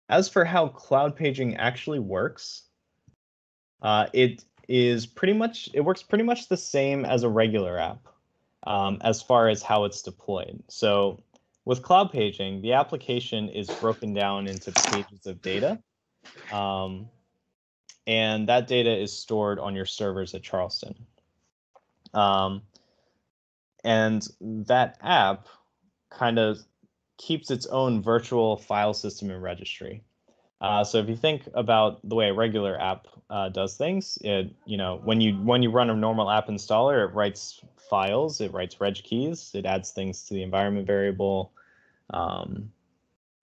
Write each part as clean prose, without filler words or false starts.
As for how cloud paging actually works, it works pretty much the same as a regular app as far as how it's deployed. So with cloud paging, the application is broken down into pages of data. And that data is stored on your servers at Charleston. And that app kind of keeps its own virtual file system and registry. So if you think about the way a regular app does things, when you run a normal app installer, it writes files, it writes reg keys, it adds things to the environment variable,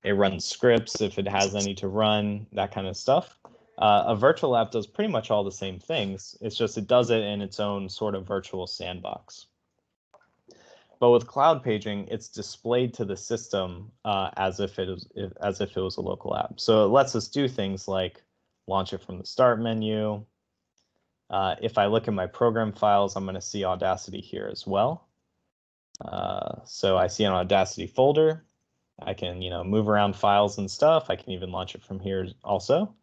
it runs scripts if it has any to run, that kind of stuff. A virtual app does pretty much all the same things. It's just it does it in its own sort of virtual sandbox. But with cloud paging, it's displayed to the system as if it was a local app. So it lets us do things like launch it from the start menu. If I look at my program files, I'm going to see Audacity here as well. So I see an Audacity folder. I can move around files and stuff. I can even launch it from here also.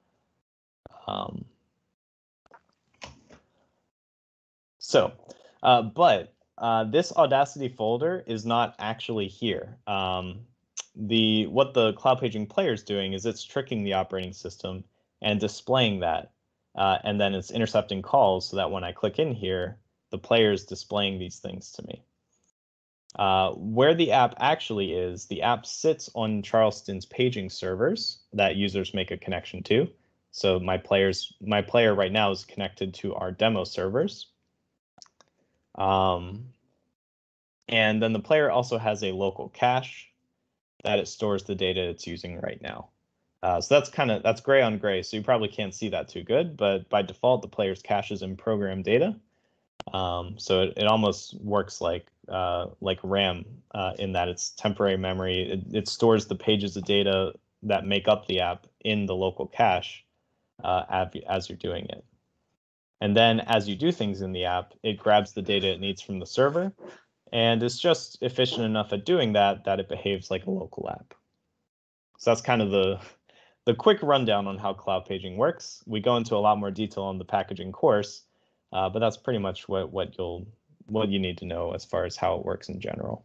But this Audacity folder is not actually here. What the cloud paging player is doing is it's tricking the operating system and displaying that, and then it's intercepting calls so that when I click in here, the player is displaying these things to me. Where the app actually is, the app sits on Charleston's paging servers that users make a connection to. So my player right now is connected to our demo servers. And then the player also has a local cache that it stores the data it's using right now. So that's gray on gray, so you probably can't see that too good, but by default, the player's cache is in program data. So it almost works like RAM in that it's temporary memory. It stores the pages of data that make up the app in the local cache as you're doing it. And then as you do things in the app, it grabs the data it needs from the server, and it's just efficient enough at doing that it behaves like a local app. So that's kind of the quick rundown on how cloud paging works. We go into a lot more detail on the packaging course, but that's pretty much what you need to know as far as how it works in general.